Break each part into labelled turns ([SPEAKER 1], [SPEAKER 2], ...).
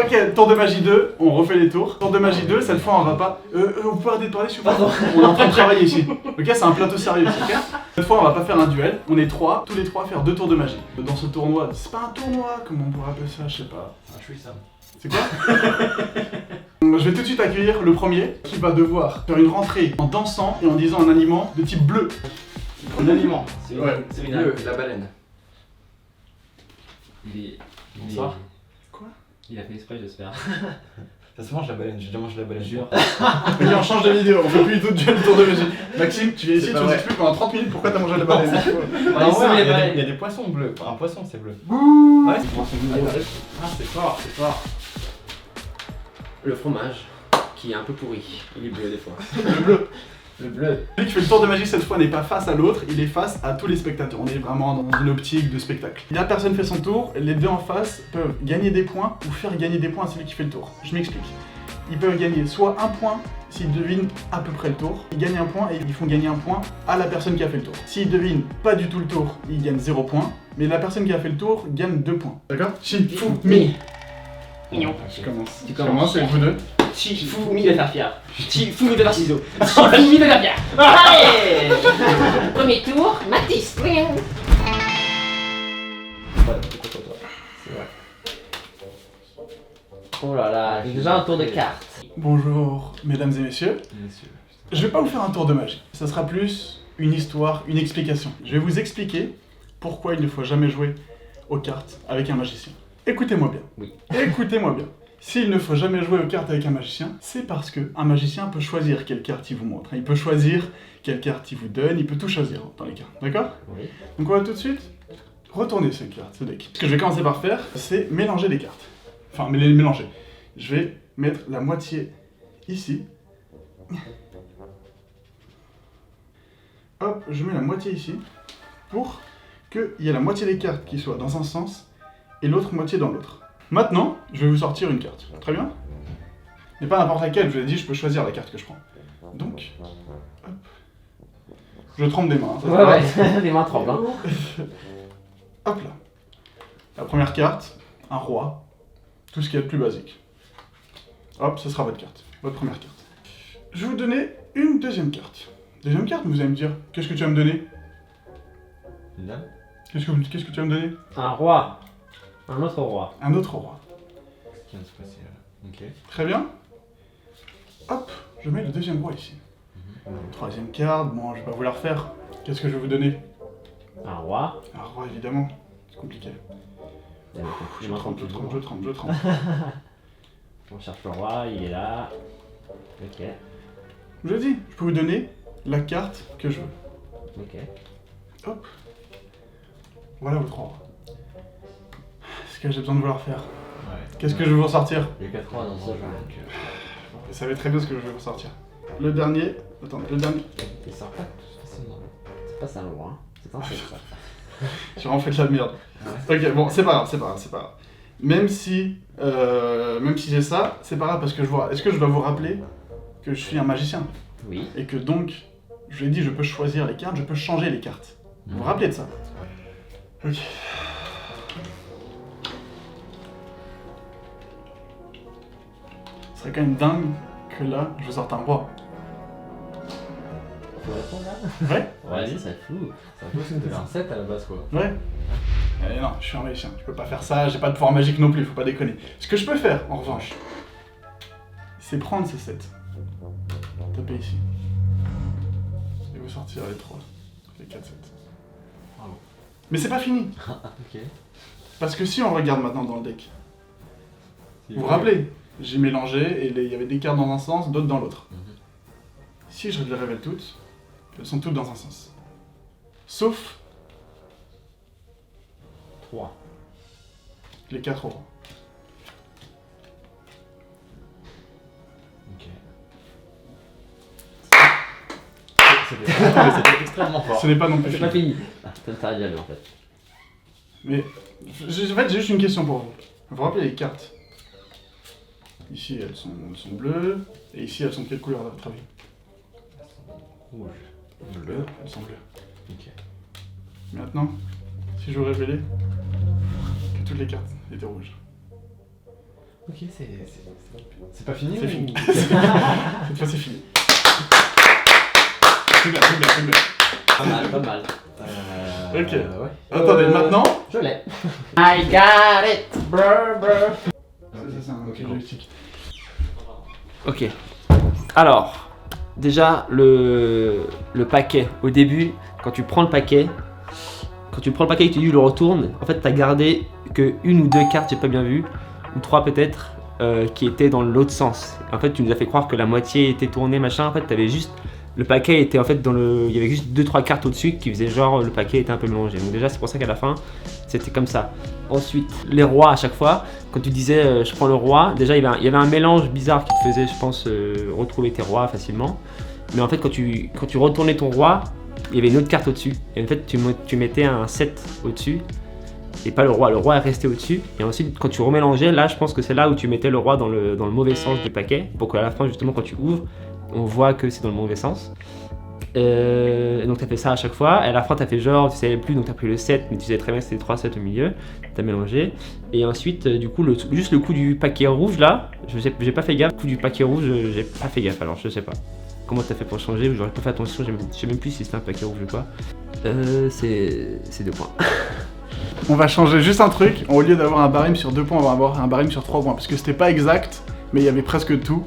[SPEAKER 1] Ok, tour de magie 2, on refait les tours. Tour de magie 2, cette fois on va pas... vous pouvez arrêter de parler s'il vous plaît. On est en train de travailler ici. Ok, c'est un plateau sérieux ici, ok. Cette fois on va pas faire un duel, on est trois, tous les trois à faire 2 tours de magie. Dans ce tournoi, c'est pas un tournoi, comment on pourrait appeler ça, je sais pas.
[SPEAKER 2] Un threesome.
[SPEAKER 1] C'est quoi? Je vais tout de suite accueillir le premier qui va devoir faire une rentrée en dansant et en disant un aliment de type bleu.
[SPEAKER 2] Un aliment. C'est
[SPEAKER 1] Ouais.
[SPEAKER 2] bleu, la baleine.
[SPEAKER 3] Bonsoir.
[SPEAKER 1] Quoi?
[SPEAKER 3] Il a fait exprès, j'espère.
[SPEAKER 2] Ça se mange la baleine, j'ai déjà mangé la baleine.
[SPEAKER 3] Jure.
[SPEAKER 1] Ok, on change de vidéo, on fait plus du tout de duel tour de magie. Maxime, tu viens ici,
[SPEAKER 2] C'est
[SPEAKER 1] tu
[SPEAKER 2] pas
[SPEAKER 1] nous
[SPEAKER 2] vrai.
[SPEAKER 1] expliques pendant 30 minutes pourquoi t'as mangé la baleine.
[SPEAKER 2] Ah,
[SPEAKER 3] ouais,
[SPEAKER 2] il y a des poissons bleus. Enfin, un poisson, c'est bleu.
[SPEAKER 1] Ouh.
[SPEAKER 2] Ouais, c'est poisson bleu.
[SPEAKER 4] Ah, c'est fort, c'est fort. Le fromage, qui est un peu pourri. Il est bleu des fois.
[SPEAKER 1] Le bleu.
[SPEAKER 4] Le bleu.
[SPEAKER 1] Celui qui fait le tour de magie cette fois n'est pas face à l'autre, il est face à tous les spectateurs. On est vraiment dans une optique de spectacle. La personne fait son tour, les deux en face peuvent gagner des points ou faire gagner des points à celui qui fait le tour. Je m'explique. Ils peuvent gagner soit un point s'ils devinent à peu près le tour, ils gagnent un point et ils font gagner un point à la personne qui a fait le tour. S'ils devinent pas du tout le tour, ils gagnent 0 point, mais la personne qui a fait le tour gagne 2 points. D'accord? Shifumi.
[SPEAKER 4] Mignon.
[SPEAKER 1] Je commence.
[SPEAKER 4] Tu
[SPEAKER 1] Je commence avec vous deux.
[SPEAKER 4] Shifumi va faire fier. Shifumi va faire ciseaux. Shifumi va faire fier. Allez. Premier tour, Mathis. Oh là là, j'ai déjà un tour de cartes.
[SPEAKER 1] Bonjour, mesdames et messieurs.
[SPEAKER 2] Messieurs.
[SPEAKER 1] Je vais pas vous faire un tour de magie. Ça sera plus une histoire, une explication. Je vais vous expliquer pourquoi il ne faut jamais jouer aux cartes avec un magicien. Écoutez-moi bien.
[SPEAKER 4] Oui.
[SPEAKER 1] Écoutez-moi bien. S'il ne faut jamais jouer aux cartes avec un magicien, c'est parce que un magicien peut choisir quelle carte il vous montre. Il peut choisir quelle carte il vous donne, il peut tout choisir dans les cartes. D'accord?
[SPEAKER 4] Oui.
[SPEAKER 1] Donc on va tout de suite retourner ces cartes, ce deck. Ce que je vais commencer par faire, c'est mélanger les cartes. Enfin, les mélanger. Je vais mettre la moitié ici. Hop, je mets la moitié ici pour qu'il y ait la moitié des cartes qui soient dans un sens et l'autre moitié dans l'autre. Maintenant, je vais vous sortir une carte. Très bien? Mais pas n'importe laquelle, je vous ai dit, je peux choisir la carte que je prends. Donc, hop. Je trempe des mains. Ça va.
[SPEAKER 4] Ouais, les mains tremblent. Hein.
[SPEAKER 1] Hop là. La première carte, un roi. Tout ce qui est le plus basique. Hop, ce sera votre carte. Votre première carte. Je vais vous donner une deuxième carte. Deuxième carte, vous allez me dire, qu'est-ce que tu vas me donner?
[SPEAKER 2] Une dame.
[SPEAKER 1] Qu'est-ce que tu vas me donner?
[SPEAKER 4] Un roi. Un autre roi.
[SPEAKER 1] Un autre roi.
[SPEAKER 2] Qu'est-ce qui vient de se passer là? Ok.
[SPEAKER 1] Très bien. Hop, je mets le deuxième roi ici. Troisième carte, bon, je vais pas vous la refaire. Qu'est-ce que je vais vous donner?
[SPEAKER 4] Un roi.
[SPEAKER 1] Un roi, évidemment. C'est compliqué. Je trempe.
[SPEAKER 4] On cherche le roi, il est là. Ok.
[SPEAKER 1] Je vous dis, je peux vous donner la carte que je veux.
[SPEAKER 4] Ok.
[SPEAKER 1] Hop. Voilà votre roi. Est-ce que j'ai besoin de vous la refaire?
[SPEAKER 2] Ouais.
[SPEAKER 1] Qu'est-ce que je vais vous ressortir?
[SPEAKER 2] Il y a 4 rois dans ce jeu, donc.
[SPEAKER 1] Vous savez très bien ce que je vais vous ressortir. Le dernier. Attendez, le dernier.
[SPEAKER 4] Il sort pas tout facilement. C'est pas ça le roi. Hein. C'est un truc ça.
[SPEAKER 1] J'ai vraiment fait de la merde. Ok, bon, c'est pas grave. Même si j'ai ça, c'est pas grave parce que je vois. Est-ce que je dois vous rappeler que je suis un magicien?
[SPEAKER 4] Oui.
[SPEAKER 1] Et que donc, je vous ai dit, je peux choisir les cartes, je peux changer les cartes. Vous vous rappelez de ça? Ok. Ce serait quand même dingue que là, je sorte un roi.
[SPEAKER 4] Faut répondre là?
[SPEAKER 1] Ouais?
[SPEAKER 4] Ouais, ça c'est fou.
[SPEAKER 2] C'est un peu ce que t'avais un 7 à la base, quoi.
[SPEAKER 1] Ouais. Non, je suis un magicien, je peux pas faire ça, j'ai pas de pouvoir magique non plus, faut pas déconner. Ce que je peux faire, en revanche, c'est prendre ces 7. Taper ici. Et vous sortir les 3. Les 4, 7.
[SPEAKER 2] Bravo.
[SPEAKER 1] Mais c'est pas fini.
[SPEAKER 2] Ok.
[SPEAKER 1] Parce que si on regarde maintenant dans le deck, vous vous rappelez, j'ai mélangé et il y avait des cartes dans un sens, d'autres dans l'autre. Si je les révèle toutes, elles sont toutes dans un sens. Sauf
[SPEAKER 4] 3.
[SPEAKER 1] les 4 rois.
[SPEAKER 2] Ok. C'était extrêmement fort.
[SPEAKER 1] Ce n'est pas non plus
[SPEAKER 4] C'est
[SPEAKER 1] fini.
[SPEAKER 4] pas fini. Ah, ça t'arrive à lui en fait.
[SPEAKER 1] Mais en fait, j'ai juste une question pour vous. Vous vous rappelez les cartes? Ici, elles sont bleues, et ici, elles sont de quelle couleur à votre avis?
[SPEAKER 2] Rouge.
[SPEAKER 1] Bleu, elles sont bleues.
[SPEAKER 2] Ok.
[SPEAKER 1] Maintenant, si je vous révélais que toutes les cartes étaient rouges.
[SPEAKER 2] Ok, c'est pas fini.
[SPEAKER 1] C'est
[SPEAKER 2] ou-
[SPEAKER 1] fini. Cette fois c'est fini. C'est bien, c'est bien, c'est bien.
[SPEAKER 4] Pas mal, pas mal.
[SPEAKER 1] Ok.
[SPEAKER 2] Ouais.
[SPEAKER 1] Attendez, maintenant.
[SPEAKER 4] Je l'ai. I got it, brr, brr.
[SPEAKER 1] Ça, c'est un
[SPEAKER 2] Ok,
[SPEAKER 1] joystick.
[SPEAKER 4] Ok. Alors, déjà le paquet. Au début, quand tu prends le paquet et que tu le retournes, en fait, t'as gardé que une ou deux cartes, j'ai pas bien vu, ou trois peut-être, qui étaient dans l'autre sens. En fait, tu nous as fait croire que la moitié était tournée, machin. En fait, t'avais juste le paquet était en fait dans le, il y avait juste 2-3 cartes au-dessus qui faisaient genre le paquet était un peu mélangé. Donc déjà, c'est pour ça qu'à la fin, c'était comme ça. Ensuite, les rois à chaque fois, quand tu disais je prends le roi, déjà il y avait un mélange bizarre qui te faisait, je pense, retrouver tes rois facilement. Mais en fait, quand tu retournais ton roi, il y avait une autre carte au-dessus. Et en fait, tu mettais un 7 au-dessus. Et pas le roi est resté au-dessus. Et ensuite, quand tu remélangeais, là, je pense que c'est là où tu mettais le roi dans le mauvais sens du paquet. Pour qu'à la fin, justement, quand tu ouvres, on voit que c'est dans le mauvais sens. Donc tu as fait ça à chaque fois. Et à la fin, tu as fait genre, tu savais plus, donc tu as pris le 7, mais tu savais très bien que c'était 3 7 au milieu. Tu as mélangé. Et ensuite, du coup, juste le coup du paquet rouge là, j'ai pas fait gaffe. Le coup du paquet rouge, j'ai pas fait gaffe, alors je sais pas. Comment t'as fait pour changer? J'aurais pas fait attention, je sais même plus si c'était un paquet rouge ou quoi. C'est 2 points.
[SPEAKER 1] On va changer juste un truc. Au lieu d'avoir un barème sur 2 points, on va avoir un barème sur 3 points. Parce que c'était pas exact, mais il y avait presque tout.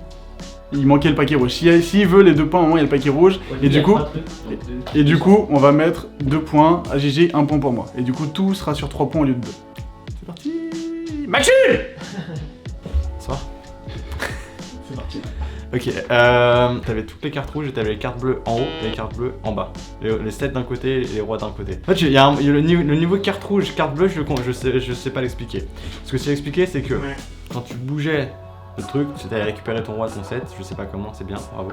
[SPEAKER 1] Il manquait le paquet rouge. S'il veut les 2 points, au moins il y a le paquet rouge. Et du coup, on va mettre 2 points à GG, 1 point pour moi. Et du coup, tout sera sur 3 points au lieu de 2. C'est parti. Maxime.
[SPEAKER 2] Ça va?
[SPEAKER 1] C'est parti.
[SPEAKER 2] Ok, t'avais toutes les cartes rouges et t'avais les cartes bleues en haut et les cartes bleues en bas. Les 7 d'un côté et les rois d'un côté. En fait, il y a le niveau de carte rouge, carte bleue, je sais pas l'expliquer. Ce que je sais expliquer, c'est que quand tu bougeais le truc, tu allais récupérer ton roi, ton 7, je sais pas comment, c'est bien, bravo.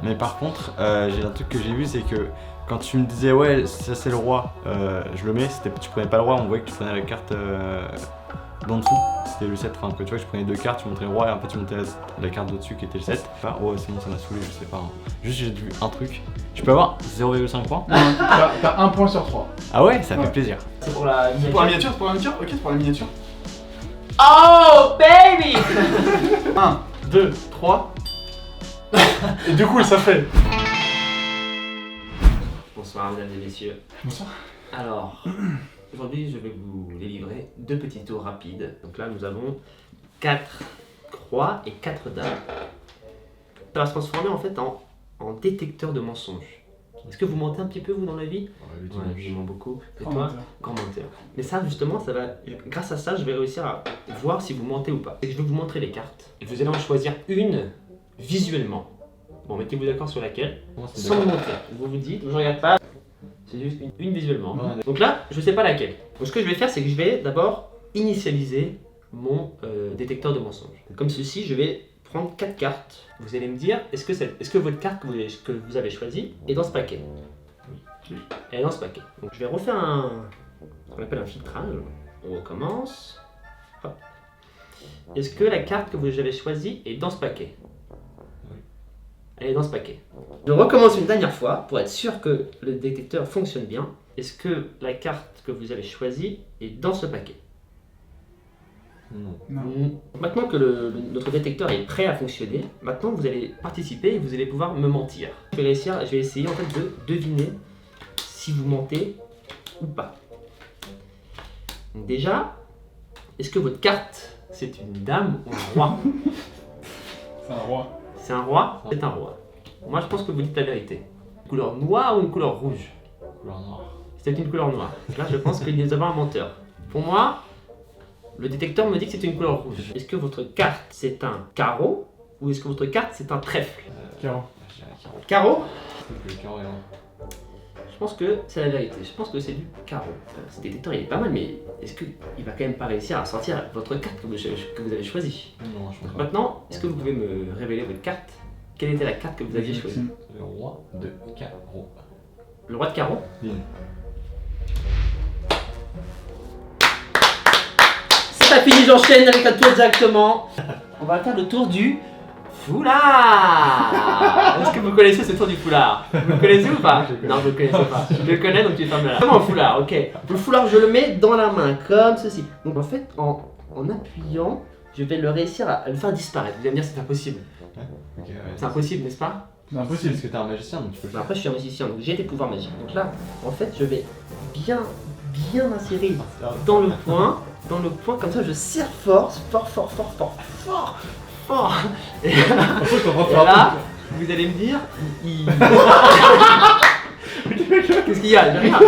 [SPEAKER 2] Mais par contre, j'ai un truc que j'ai vu, c'est que quand tu me disais ouais, ça c'est le roi, je le mets, tu prenais pas le roi, on voyait que tu prenais la carte d'en dessous, c'était le 7, enfin que tu vois que je prenais 2 cartes, tu montrais le roi et en fait tu montais la carte d'au-dessus qui était le 7. Enfin, oh sinon ça m'a saoulé, je sais pas. Hein. Juste j'ai vu un truc. Je peux avoir 0,5 points?
[SPEAKER 1] T'as 1 point sur 3.
[SPEAKER 2] Ah ouais, ça
[SPEAKER 1] Ouais.
[SPEAKER 2] fait plaisir.
[SPEAKER 4] C'est pour la
[SPEAKER 1] C'est pour la miniature, c'est pour la miniature? Ok, c'est pour la miniature.
[SPEAKER 4] Oh baby.
[SPEAKER 1] 1, 2, 3. Et du coup, ça fait.
[SPEAKER 4] Bonsoir mesdames et messieurs.
[SPEAKER 1] Bonsoir.
[SPEAKER 4] Alors, aujourd'hui je vais vous délivrer 2 petits tours rapides. Donc là nous avons 4 croix et 4 dames. Ça va se transformer en fait en détecteur de mensonges. Est-ce que vous mentez un petit peu vous dans la vie? Ouais, je mens beaucoup. Et toi? Grand menteur. Mais ça justement, ça va, grâce à ça je vais réussir à voir si vous mentez ou pas. Et je vais vous montrer les cartes. Et vous allez en choisir une visuellement. Bon, mettez-vous d'accord sur laquelle. Sans me mentir. Vous vous dites, je regarde pas. C'est juste une visuellement.
[SPEAKER 2] Ouais.
[SPEAKER 4] Donc là, je sais pas laquelle. Donc ce que je vais faire, c'est que je vais d'abord initialiser mon détecteur de mensonges. Comme ceci, je vais prendre 4 cartes. Vous allez me dire, est-ce que votre carte que vous avez choisie est dans ce paquet? Oui. Elle est dans ce paquet. Donc je vais refaire ce qu'on appelle un filtrage. On recommence. Hop. Est-ce que la carte que vous avez choisie est dans ce paquet?
[SPEAKER 2] Oui.
[SPEAKER 4] Elle est dans ce paquet. Je recommence une dernière fois pour être sûr que le détecteur fonctionne bien. Est-ce que la carte que vous avez choisie est dans ce paquet?
[SPEAKER 2] Non.
[SPEAKER 4] Maintenant que notre détecteur est prêt à fonctionner, maintenant vous allez participer et vous allez pouvoir me mentir. Je vais essayer en fait de deviner si vous mentez ou pas. Donc déjà, est-ce que votre carte c'est une dame ou un roi?
[SPEAKER 1] C'est un roi.
[SPEAKER 4] C'est un roi? C'est un roi. Moi je pense que vous dites la vérité. Une couleur noire ou une couleur rouge?
[SPEAKER 2] Couleur noire.
[SPEAKER 4] C'est une couleur noire. Là je pense qu'il y a un menteur. Pour moi, le détecteur me dit que c'est une couleur rouge. Est-ce que votre carte c'est un carreau ou est-ce que votre carte c'est un trèfle?
[SPEAKER 1] Carreau.
[SPEAKER 2] Je dirais carreau.
[SPEAKER 4] Carreau?
[SPEAKER 2] Le carreau est long.
[SPEAKER 4] Je pense que c'est la vérité. Je pense que c'est du carreau. Ce détecteur il est pas mal, mais est-ce qu'il va quand même pas réussir à sortir votre carte que vous avez choisie?
[SPEAKER 2] Non, je pense pas.
[SPEAKER 4] Maintenant, est-ce que vous pouvez me révéler votre carte? Quelle était la carte que vous aviez choisie?
[SPEAKER 2] Le roi de carreau.
[SPEAKER 4] Le roi de carreau?
[SPEAKER 2] Ligne.
[SPEAKER 4] C'est fini, j'enchaîne avec la tour directement. On va faire le tour du foulard. Est-ce que vous connaissez ce tour du foulard? Vous le connaissez ou pas? Non, vous le connaissez pas. Je le connais, donc tu fermes là. Comment un foulard? Ok. Le foulard, je le mets dans la main, comme ceci. Donc en fait, en en appuyant, je vais le réussir à le faire disparaître. Vous allez me dire c'est impossible.
[SPEAKER 2] Ok, ouais.
[SPEAKER 4] C'est impossible, n'est-ce pas?
[SPEAKER 1] C'est impossible.
[SPEAKER 2] Parce que t'es un magicien donc tu peux le
[SPEAKER 4] Bah,
[SPEAKER 2] faire.
[SPEAKER 4] après je suis un magicien, donc j'ai des pouvoirs magiques. Donc là, en fait, je vais bien insérer dans le point, comme ça je serre fort. Et là, vous allez me dire, qu'est-ce qu'il y a? J'ai rien.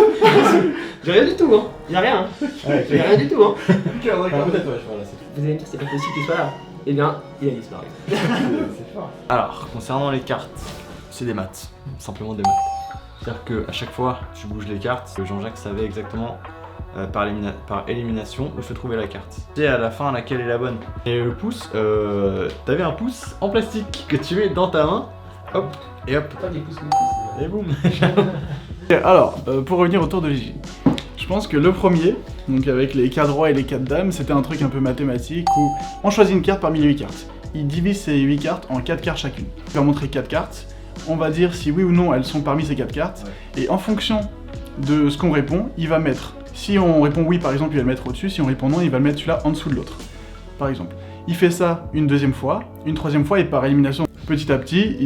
[SPEAKER 4] J'ai rien du tout, hein. J'ai rien. J'ai rien du tout, hein.
[SPEAKER 1] D'accord,
[SPEAKER 2] Ah,
[SPEAKER 1] d'accord.
[SPEAKER 2] peut-être, ouais, voilà, c'est
[SPEAKER 4] Vous allez me dire c'est pas possible qu'il soit là. Eh bien, il a disparu.
[SPEAKER 2] c'est fort. Alors, concernant les cartes, c'est des maths. Simplement des maths. C'est-à-dire qu'à chaque fois, tu bouges les cartes, Jean-Jacques savait exactement par élimination où se trouvait la carte. Tu sais à la fin laquelle est la bonne. Et le pouce, t'avais un pouce en plastique que tu mets dans ta main, hop, et hop,
[SPEAKER 4] Pas des pouces,
[SPEAKER 2] et boum.
[SPEAKER 1] Alors, pour revenir au tour de Gigi, je pense que le premier, donc avec les 4 rois et les 4 dames, c'était un truc un peu mathématique où on choisit une carte parmi les 8 cartes. Il divise ces 8 cartes en 4 cartes chacune. Il va montrer 4 cartes, on va dire si oui ou non elles sont parmi ces 4 cartes, et en fonction de ce qu'on répond, il va mettre, si on répond oui par exemple, il va le mettre au-dessus, si on répond non, il va le mettre celui-là en dessous de l'autre, par exemple. Il fait ça une deuxième fois, une troisième fois, et par élimination, petit à petit,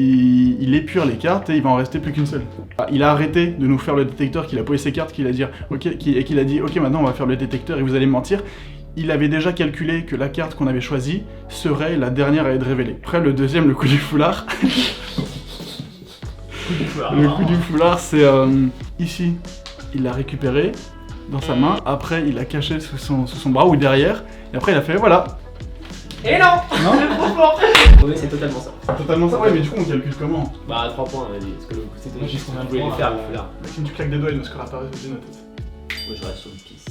[SPEAKER 1] il épure les cartes et il va en rester plus qu'une seule. Il a arrêté de nous faire le détecteur, qu'il a posé ses cartes, qu'il a dit ok maintenant on va faire le détecteur et vous allez me mentir. Il avait déjà calculé que la carte qu'on avait choisie serait la dernière à être révélée. Après le deuxième, le coup du foulard. Le coup du foulard, c'est ici, il l'a récupéré dans sa main, après il l'a caché sous son bras ou derrière, et après il a fait voilà.
[SPEAKER 4] Et non.
[SPEAKER 1] Non.
[SPEAKER 4] Oui, c'est totalement ça.
[SPEAKER 1] C'est totalement ça, ouais, mais du coup on calcule comment?
[SPEAKER 4] Bah 3 points, vas-y. Parce que c'était juste
[SPEAKER 1] combien
[SPEAKER 4] qu'on
[SPEAKER 1] de
[SPEAKER 4] voulait les
[SPEAKER 1] points,
[SPEAKER 4] faire, le foulard.
[SPEAKER 1] Si tu claques des doigts, il ne score pas résulté de notre tête.
[SPEAKER 4] Moi je reste sur le pisse.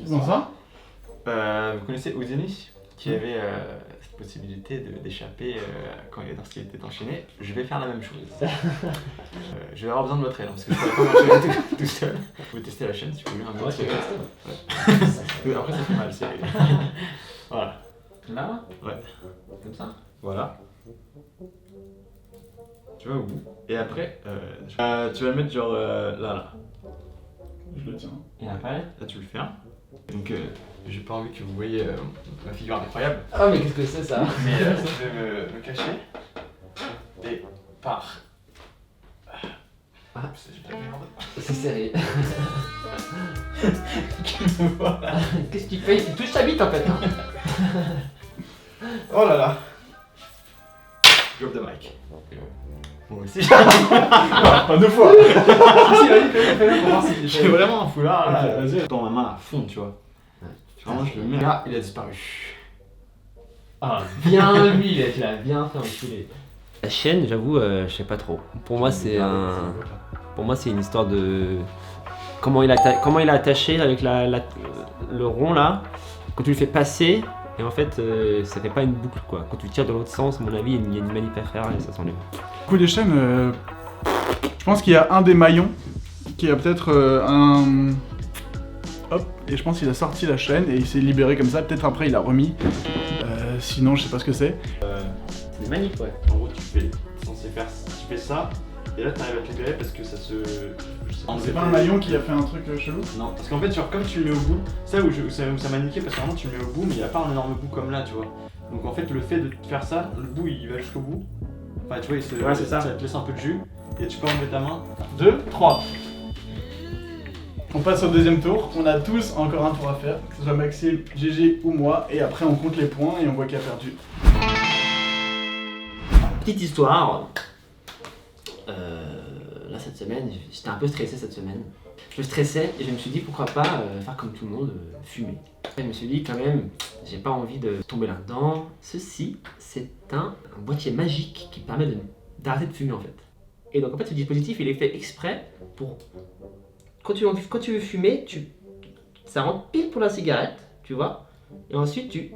[SPEAKER 1] Dans ça?
[SPEAKER 2] Vous connaissez Houdini qui avait cette possibilité d'échapper lorsqu'il était enchaîné? Je vais faire la même chose. Je vais avoir besoin de votre aide parce que je pourrais pas m'enchaîner tout seul. Vous pouvez tester la chaîne si vous voulez.
[SPEAKER 3] Ouais, c'est
[SPEAKER 2] Après ça fait mal, c'est... Voilà.
[SPEAKER 3] Là?
[SPEAKER 2] Ouais.
[SPEAKER 3] Comme ça?
[SPEAKER 2] Voilà. Tu vas au bout. Et après, tu vas le mettre genre là.
[SPEAKER 1] Je le tiens.
[SPEAKER 3] Et après?
[SPEAKER 2] Là tu le fermes. Donc j'ai pas envie que vous voyez ma figure incroyable.
[SPEAKER 3] Ah, mais qu'est-ce que c'est ça?
[SPEAKER 2] Mais je vais me cacher. Et par...
[SPEAKER 3] Ah.
[SPEAKER 2] J'ai de la merde.
[SPEAKER 3] C'est serré.
[SPEAKER 4] Qu'est-ce que tu fais? Tu touches ta bite en fait. Hein.
[SPEAKER 1] Oh là là.
[SPEAKER 2] Drop the mic. Moi aussi.
[SPEAKER 1] Pas deux fois.
[SPEAKER 3] Si, vas-y, fais-le pour voir si
[SPEAKER 2] J'ai vraiment un foulard là.
[SPEAKER 1] Ok, vas-y.
[SPEAKER 2] Dans ma main à fond, tu vois. Vraiment, je le mets là, il a disparu.
[SPEAKER 3] Ah, bien lui, tu l'as bien fait enculer.
[SPEAKER 4] La chaîne, j'avoue, je sais pas trop. Pour moi, c'est une histoire de comment il a attaché avec le rond là. Quand tu le fais passer, et en fait, ça fait pas une boucle quoi. Quand tu tires dans l'autre sens, à mon avis, il y a une manip à faire et ça s'enlève.
[SPEAKER 1] Coup des chaînes, je pense qu'il y a un des maillons qui a peut-être un... Hop, et je pense qu'il a sorti la chaîne et il s'est libéré comme ça, peut-être après il a remis. Sinon je sais pas ce que c'est.
[SPEAKER 4] C'est des manips, ouais.
[SPEAKER 2] En gros, tu fais ça, et là t'arrives à te libérer parce que ça se.
[SPEAKER 1] C'est pas un maillon qui a fait un truc chelou?
[SPEAKER 2] Non, parce qu'en fait, genre, comme tu le mets au bout, ça m'a niqué parce que vraiment tu le mets au bout, mais il n'y a pas un énorme bout comme là, tu vois. Donc en fait, le fait de faire ça, le bout il va jusqu'au bout. Enfin, tu vois,
[SPEAKER 4] Ouais, c'est ça.
[SPEAKER 2] te laisse un peu de jus, et tu peux enlever ta main.
[SPEAKER 1] 2, 3. On passe au deuxième tour, on a tous encore un tour à faire, que ce soit Maxime, GG ou moi, et après on compte les points et on voit qui a perdu.
[SPEAKER 4] Petite histoire. Là cette semaine, j'étais un peu stressé cette semaine. Je stressais et je me suis dit pourquoi pas faire comme tout le monde, fumer. Et je me suis dit quand même, j'ai pas envie de tomber là-dedans. Ceci, c'est un boîtier magique qui permet d'arrêter de fumer en fait. Et donc en fait ce dispositif il est fait exprès pour... Quand tu veux fumer, ça rentre pile pour la cigarette, tu vois. Et ensuite tu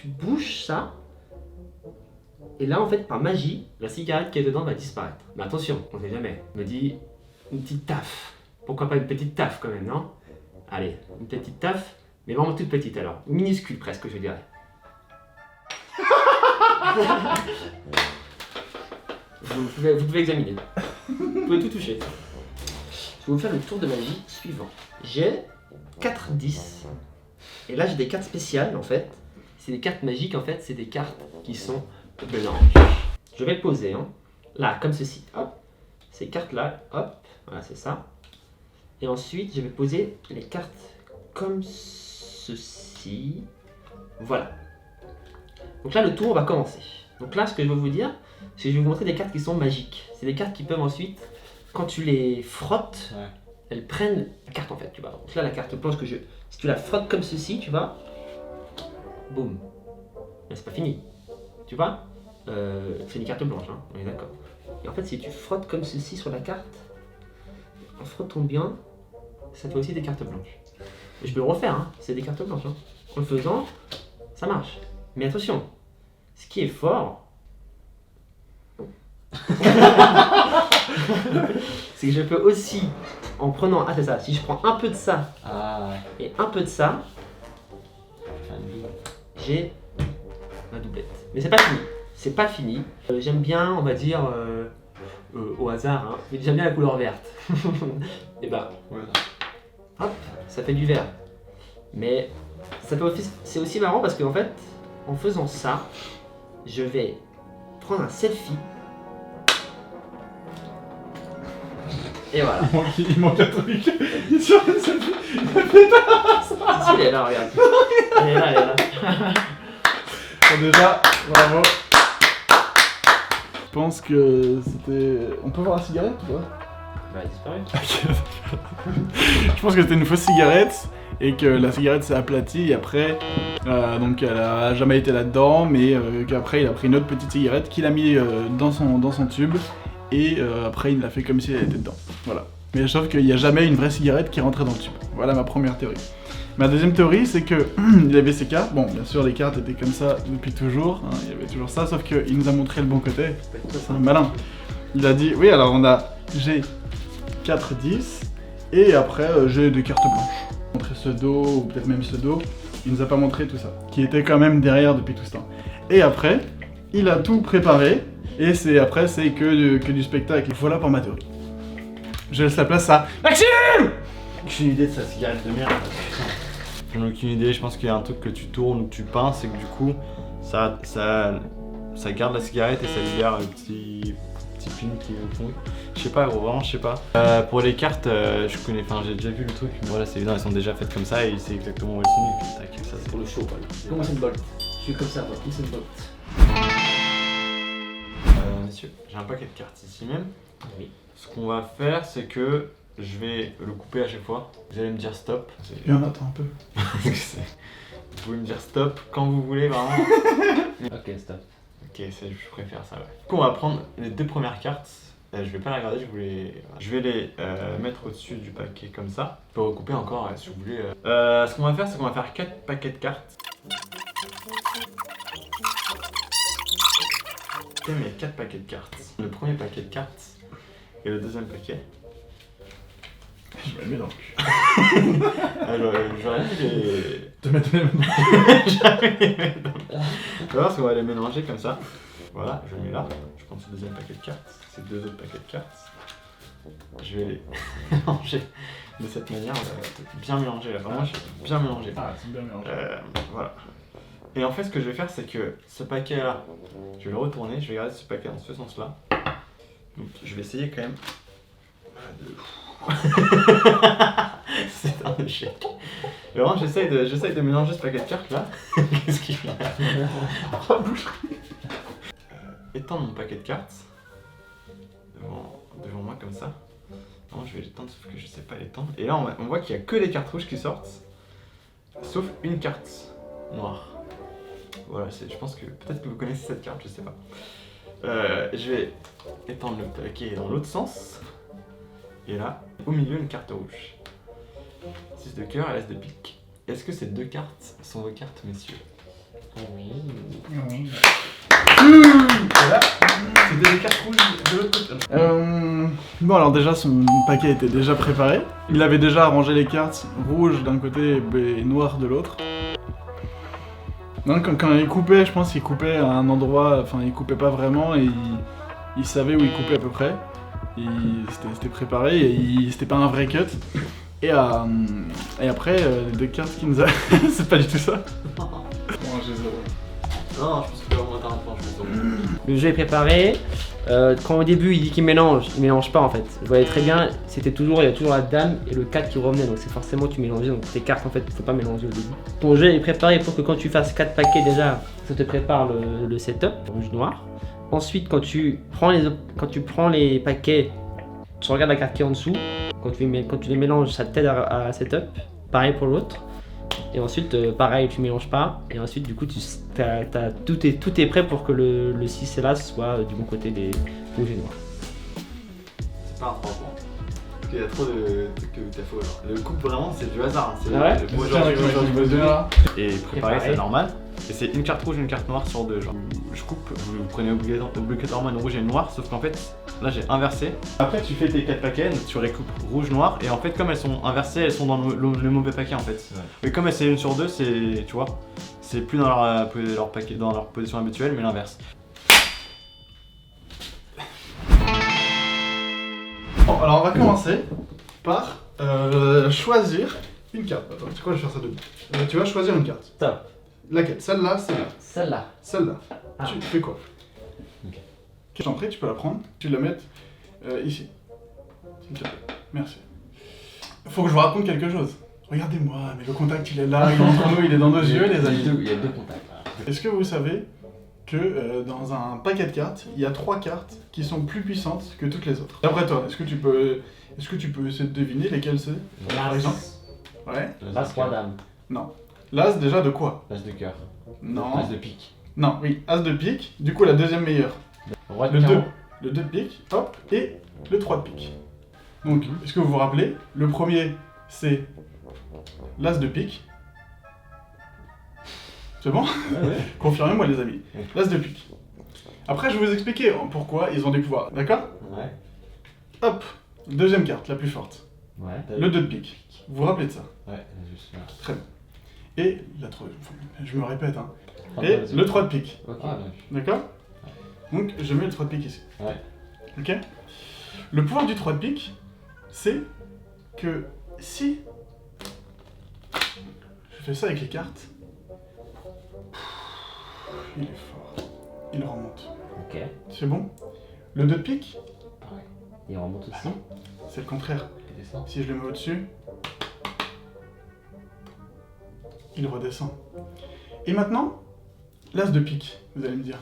[SPEAKER 4] bouges ça. Et là, en fait, par magie, la cigarette qui est dedans va disparaître. Mais attention, on sait jamais. Je me dis, une petite taf. Pourquoi pas une petite taf quand même, non? Allez, une petite taf, mais vraiment toute petite alors. Minuscule presque, je dirais. Vous pouvez examiner. Vous pouvez tout toucher. Je vais vous faire le tour de magie suivant. J'ai 4 10. Et là, j'ai des cartes spéciales en fait. C'est des cartes magiques en fait, c'est des cartes qui sont blanches. Je vais le poser, hein. Là, comme ceci. Hop. Ces cartes-là, hop. Voilà, c'est ça. Et ensuite, je vais poser les cartes comme ceci. Voilà. Donc là, le tour va commencer. Donc là, ce que je veux vous dire, c'est que je vais vous montrer des cartes qui sont magiques. C'est des cartes qui peuvent ensuite, quand tu les frottes,
[SPEAKER 2] Ouais.
[SPEAKER 4] elles prennent la carte en fait, tu vois. Donc là, la carte blanche que je... Si tu la frottes comme ceci, tu vois, boum. Mais c'est pas fini. Tu vois, c'est une carte blanche, hein, on est d'accord. Et en fait, si tu frottes comme ceci sur la carte, en frottant bien, ça fait aussi des cartes blanches. Et je peux le refaire, hein, c'est des cartes blanches. Hein. En le faisant, ça marche. Mais attention, ce qui est fort, c'est que je peux aussi, en prenant, ah c'est ça, si je prends un peu de ça
[SPEAKER 2] Ah,
[SPEAKER 4] et un peu de ça,
[SPEAKER 2] enfin,
[SPEAKER 4] j'ai ma doublette. Mais c'est pas fini. C'est pas fini. J'aime bien, on va dire, au hasard, hein, mais j'aime bien la couleur verte. Et bah,
[SPEAKER 2] ouais.
[SPEAKER 4] hop, ça fait du vert. Mais ça peut aussi, c'est aussi marrant parce qu'en fait, en faisant ça, je vais prendre un selfie. Et voilà.
[SPEAKER 1] Il manque un truc. Il est sur le selfie.
[SPEAKER 4] Si, elle est là, regarde. Elle est là, elle est là.
[SPEAKER 1] Bon, déjà, bravo. Je pense que c'était. On peut voir la cigarette ou pas?
[SPEAKER 4] Bah, elle a disparu.
[SPEAKER 1] Je pense que c'était une fausse cigarette et que la cigarette s'est aplatie et après, donc elle a jamais été là-dedans, mais qu'après il a pris une autre petite cigarette qu'il a mis dans son tube et après il l'a fait comme si elle était dedans. Voilà. Mais sauf qu'il n'y a jamais une vraie cigarette qui rentrait dans le tube. Voilà ma première théorie. Ma deuxième théorie, c'est que il avait ses cartes. Bon, bien sûr, les cartes étaient comme ça depuis toujours. Hein, il y avait toujours ça, sauf qu'il nous a montré le bon côté. C'est un malin. Il a dit, oui, alors on a j'ai 4 10 et après j'ai des cartes blanches. Montrer ce dos ou peut-être même ce dos. Il nous a pas montré tout ça, qui était quand même derrière depuis tout ce temps. Et après, il a tout préparé et après c'est que du spectacle. Voilà pour ma théorie. Je laisse la place à Maxime.
[SPEAKER 2] Aucune idée de sa cigarette de merde. J'en ai aucune idée, je pense qu'il y a un truc que tu tournes ou que tu pinces et que du coup ça garde la cigarette et ça libère le petit pin qui est au fond. Je sais pas gros, vraiment je sais pas. Pour les cartes, je connais, enfin j'ai déjà vu le truc, mais voilà c'est évident, elles sont déjà faites comme ça et c'est exactement où elles sont et puis tac, ça c'est
[SPEAKER 4] Pour le show, voilà. Comment c'est une bolt? Je suis comme ça, moi. Comment c'est une bolt?
[SPEAKER 2] Messieurs, j'ai un paquet de cartes ici même.
[SPEAKER 4] Oui.
[SPEAKER 2] Ce qu'on va faire c'est que je vais le couper à chaque fois. Vous allez me dire stop.
[SPEAKER 1] Et on attend un peu.
[SPEAKER 2] Vous pouvez me dire stop quand vous voulez vraiment.
[SPEAKER 4] Ok, stop.
[SPEAKER 2] Ok, je préfère ça, ouais. Du coup, on va prendre les deux premières cartes. Je vais pas les regarder, je vais les mettre au-dessus du paquet comme ça. Je peux recouper encore si vous voulez. Ce qu'on va faire, c'est qu'on va faire 4 paquets de cartes. Ok, mais 4 paquets de cartes. Le premier paquet de cartes et le deuxième paquet.
[SPEAKER 1] Je me le mets dans le cul.
[SPEAKER 2] J'aurais dû les...
[SPEAKER 1] Te mettre les mains.
[SPEAKER 2] J'avais les mettre dans... Tu vas voir, on va les mélanger comme ça. Voilà, je le mets là. Je prends ce deuxième paquet de cartes, ces deux autres paquets de cartes. Je vais les mélanger de cette manière, bien mélanger là. Vraiment, je vais bien mélanger.
[SPEAKER 1] Ah, c'est bien mélangé.
[SPEAKER 2] Voilà. Et en fait, ce que je vais faire, c'est que ce paquet là, je vais le retourner, je vais garder ce paquet dans ce sens-là. Donc, je vais essayer quand même de... C'est un échec. Et vraiment, j'essaye de mélanger ce paquet de cartes là. Qu'est-ce qu'il fait? Étendre mon paquet de cartes devant moi comme ça. Non, je vais l'étendre sauf que je sais pas l'étendre. Et là, on voit qu'il y a que des cartes rouges qui sortent, sauf une carte noire. Voilà, je pense que peut-être que vous connaissez cette carte, je sais pas. Je vais étendre le paquet dans l'autre sens. Et là, au milieu, une carte rouge. 6 de cœur et l'as de pique. Est-ce que ces deux cartes sont vos cartes, messieurs?
[SPEAKER 4] Oui.
[SPEAKER 1] Voilà. C'était les cartes rouges de l'autre côté. Bon, alors déjà, son paquet était déjà préparé. Il avait déjà arrangé les cartes rouges d'un côté et noires de l'autre. Donc, quand il coupait, je pense qu'il coupait à un endroit, enfin, il coupait pas vraiment et il savait où il coupait à peu près. C'était préparé et c'était pas un vrai cut. Et après, les 2 cartes qui nous a. C'est pas du tout ça. Bon, j'ai 0.
[SPEAKER 2] Non, je pense que on va un point, je pense.
[SPEAKER 4] Le jeu est préparé. Quand au début il dit qu'il mélange, il mélange pas en fait. Je voyais très bien, il y a toujours la dame et le 4 qui revenaient, donc c'est forcément tu mélangeais, donc tes cartes en fait, faut pas mélanger au début. Ton jeu est préparé pour que quand tu fasses 4 paquets déjà, ça te prépare le setup, rouge-noir. Ensuite quand tu prends les paquets, tu regardes la carte qui est en dessous, quand tu les mélanges, ça t'aide à setup. Pareil pour l'autre. Et ensuite, pareil, tu mélanges pas. Et ensuite, du coup, tout est prêt pour que le 6 et l'As soit du bon côté des rouges et noirs.
[SPEAKER 2] C'est pas un 3 points. Parce qu'il y a trop de trucs que t'as faux. Alors. Le coup, vraiment, c'est du hasard. Hein.
[SPEAKER 4] Ah ouais.
[SPEAKER 2] Moi, et préparer, c'est normal. Et c'est une carte rouge et une carte noire sur 2. Genre, je coupe, vous prenez obligatoirement une rouge et une noire, sauf qu'en fait, là j'ai inversé. Après, tu fais tes 4 paquets, donc tu recoupes rouge, noir, et en fait, comme elles sont inversées, elles sont dans le mauvais paquet en fait. Mais comme c'est une sur 2, c'est, tu vois, c'est plus dans leur paquet, dans leur position habituelle, mais l'inverse.
[SPEAKER 1] Bon, alors on va commencer par choisir une carte. Attends, c'est quoi, je vais faire ça debout. Tu vas choisir une carte.
[SPEAKER 4] Ça.
[SPEAKER 1] Laquelle? Celle-là, celle-là.
[SPEAKER 4] Celle-là.
[SPEAKER 1] Celle-là.
[SPEAKER 4] Ah.
[SPEAKER 1] Tu fais quoi?
[SPEAKER 2] Ok.
[SPEAKER 1] Je t'en prie, tu peux la prendre. Tu la mettre ici. S'il te plaît. Merci. Faut que je vous raconte quelque chose. Regardez-moi, mais le contact il est là, il est entre nous, il est dans nos yeux, les amis.
[SPEAKER 3] Il y a 2 contacts.
[SPEAKER 1] Est-ce que vous savez que dans un paquet de cartes, il y a 3 cartes qui sont plus puissantes que toutes les autres? D'après toi, est-ce que tu peux essayer de deviner lesquelles c'est? Par exemple? Ouais.
[SPEAKER 3] L'As, roi, dame.
[SPEAKER 1] Non. L'As déjà de quoi?
[SPEAKER 3] L'As de cœur.
[SPEAKER 1] Non.
[SPEAKER 3] L'As de pique.
[SPEAKER 1] Non, oui, As de pique, du coup la deuxième meilleure.
[SPEAKER 3] Roi de
[SPEAKER 1] Le 2.
[SPEAKER 3] carreau.
[SPEAKER 1] Le 2 de pique, hop, et le 3 de pique. Donc, est-ce que vous vous rappelez? Le premier, c'est l'As de pique. C'est bon?
[SPEAKER 2] Ouais.
[SPEAKER 1] Confirmez-moi les amis.
[SPEAKER 2] Ouais.
[SPEAKER 1] L'As de pique. Après, je vais vous expliquer pourquoi ils ont des pouvoirs, d'accord?
[SPEAKER 3] Ouais.
[SPEAKER 1] Hop, deuxième carte, la plus forte.
[SPEAKER 3] Ouais.
[SPEAKER 1] Le 2 de pique. Vous vous rappelez de ça?
[SPEAKER 3] Ouais, juste là.
[SPEAKER 1] Très bien. Et la 3, je me répète, hein. Et le 3 de pique.
[SPEAKER 3] Ok.
[SPEAKER 2] Ah,
[SPEAKER 1] D'accord? Donc, je mets le 3 de pique ici.
[SPEAKER 3] Ouais.
[SPEAKER 1] Ok? Le pouvoir du 3 de pique, c'est que si je fais ça avec les cartes, il est fort. Il remonte.
[SPEAKER 3] Ok.
[SPEAKER 1] C'est bon? Le 2 de pique,
[SPEAKER 3] Pareil. Il remonte aussi.
[SPEAKER 1] c'est le contraire.
[SPEAKER 3] Il descend.
[SPEAKER 1] Si je le mets au-dessus, il redescend. Et maintenant, l'As de pique, vous allez me dire.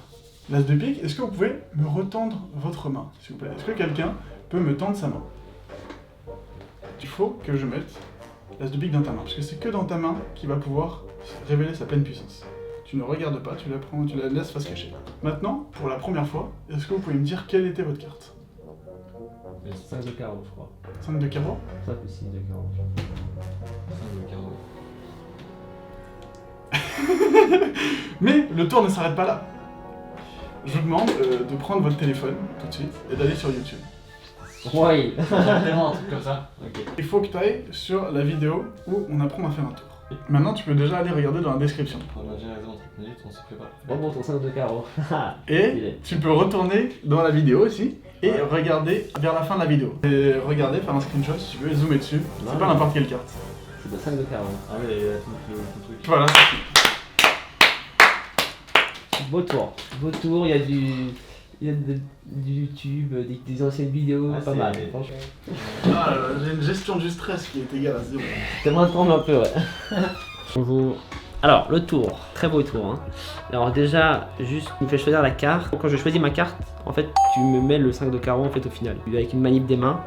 [SPEAKER 1] L'As de pique, est-ce que vous pouvez me retendre votre main, s'il vous plaît? Est-ce que quelqu'un peut me tendre sa main? Il faut que je mette l'As de pique dans ta main, parce que c'est que dans ta main qu'il va pouvoir révéler sa pleine puissance. Tu ne regardes pas, tu la prends, tu la laisses face cachée. Maintenant, pour la première fois, est-ce que vous pouvez me dire quelle était votre carte?
[SPEAKER 3] 5 de carreau, je crois.
[SPEAKER 1] 5 de carreau?
[SPEAKER 3] 5 ou 6 de carreau.
[SPEAKER 2] 5 de carreau.
[SPEAKER 1] Mais le tour ne s'arrête pas là. Je vous demande de prendre votre téléphone tout de suite et d'aller sur YouTube.
[SPEAKER 3] Ouais.
[SPEAKER 2] Vraiment un truc comme ça. Ok.
[SPEAKER 1] Il faut que tu ailles sur la vidéo où on apprend à faire un tour. Maintenant, tu peux déjà aller regarder dans la description.
[SPEAKER 2] On a déjà raison, 30 minutes, on se prépare.
[SPEAKER 3] Bon, ton 5 de carreau.
[SPEAKER 1] Et tu peux retourner dans la vidéo aussi et regarder vers la fin de la vidéo. Et regarder, faire un screenshot si tu veux, zoomer dessus. C'est pas n'importe quelle carte.
[SPEAKER 3] C'est de 5 de carreau.
[SPEAKER 2] Ah oui, il y a tout truc.
[SPEAKER 1] Voilà.
[SPEAKER 4] Beau tour, il y a du YouTube, des anciennes vidéos,
[SPEAKER 3] Ah,
[SPEAKER 4] pas
[SPEAKER 3] c'est-
[SPEAKER 4] mal, franchement.
[SPEAKER 1] Ah, j'ai une gestion du stress qui est égale à 0.
[SPEAKER 4] T'aimerais prendre un peu, ouais. Bonjour. Alors, le tour, très beau tour. Hein. Alors déjà, juste, tu me fais choisir la carte. Quand je choisis ma carte, en fait, tu me mets le 5 de carreau en fait au final. Avec une manip des mains,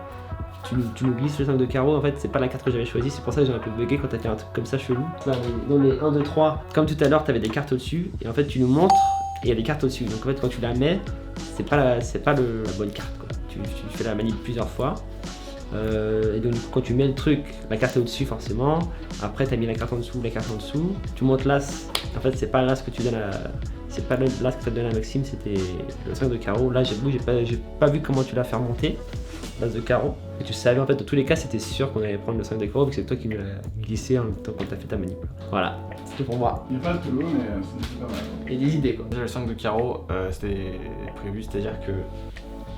[SPEAKER 4] tu nous glisses le 5 de carreau. En fait, c'est pas la carte que j'avais choisie, c'est pour ça que j'ai un peu bugué quand t'as fait un truc comme ça chelou. Là, dans les 1, 2, 3, comme tout à l'heure, t'avais des cartes au-dessus. Et en fait, tu nous montres et il y a des cartes au-dessus. Donc en fait, quand tu la mets, c'est pas la bonne carte, quoi. Tu fais la manip plusieurs fois. Et donc du coup, quand tu mets le truc, la carte est au-dessus forcément. Après, t'as mis la carte en dessous, la carte en dessous. Tu montes l'as. En fait, c'est pas l'as que tu donnes à... C'est pas l'as que tu donné à Maxime, c'était le 5 de carreau. Là, j'avoue, j'ai pas vu comment tu l'as fait remonter, l'as de carreau. Et tu savais, en fait, dans tous les cas, c'était sûr qu'on allait prendre le 5 de carreau, vu que c'est toi qui me l'as glissé en même temps quand t'as fait ta manip. Voilà, c'est tout pour moi.
[SPEAKER 1] Il n'y a pas de tout, mais c'est pas mal.
[SPEAKER 4] Et des idées, quoi.
[SPEAKER 2] Déjà, le 5 de carreau, c'était prévu, c'est-à-dire que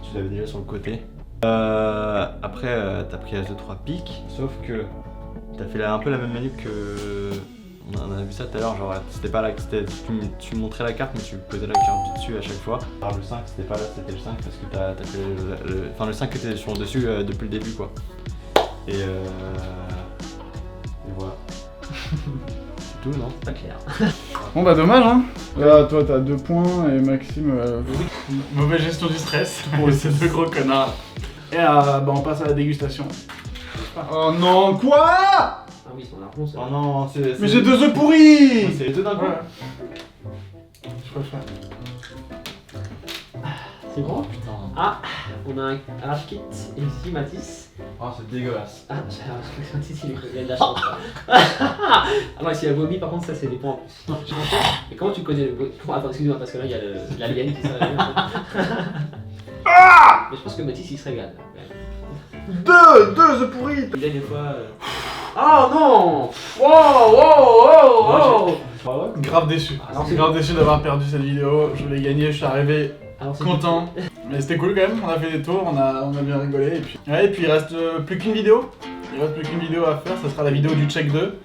[SPEAKER 2] tu l'avais déjà sur le côté. Après, t'as pris As-2-3 pique, sauf que t'as fait un peu la même manip que. On a vu ça tout à l'heure, genre c'était pas là, tu montrais la carte mais tu posais la carte dessus à chaque fois. Alors le 5 c'était pas là, c'était le 5 parce que t'as fait enfin le 5 était sur le dessus depuis le début quoi. Et voilà. C'est tout non?
[SPEAKER 3] Pas clair.
[SPEAKER 1] Bon bah dommage hein. Là toi t'as 2 points et Maxime mauvaise gestion du stress pour ces deux gros connards. Et bah on passe à la dégustation. Oh non quoi?
[SPEAKER 3] Ah oui, c'est la réponse.
[SPEAKER 2] Oh non, c'est.
[SPEAKER 1] Mais j'ai 2 œufs pourris.
[SPEAKER 2] C'est les deux d'un coup.
[SPEAKER 1] Ouais. Je préfère.
[SPEAKER 3] C'est bon?
[SPEAKER 2] Putain.
[SPEAKER 3] Ah, on a un arrache kit et ici Mathis.
[SPEAKER 2] Oh c'est dégueulasse.
[SPEAKER 3] Ah, Mathis il a de la chance. Ah non, s'il a vomi, par contre, ça c'est des points en plus. Et comment tu connais le. Attends, excuse-moi, parce que là il y a l'alien qui s'est réveillé. Mais je pense que Mathis il se régale.
[SPEAKER 1] 2 œufs pourris.
[SPEAKER 3] Il a des fois. Oh non! Wow!
[SPEAKER 1] Grave déçu.
[SPEAKER 3] Alors, c'est
[SPEAKER 1] Grave déçu d'avoir perdu cette vidéo. Je voulais gagner, je suis arrivé
[SPEAKER 3] Alors, c'est
[SPEAKER 1] content. Mais c'était cool quand même, on a fait des tours, on a bien rigolé. Et puis il reste plus qu'une vidéo. Il reste plus qu'une vidéo à faire, ça sera la vidéo du check 2.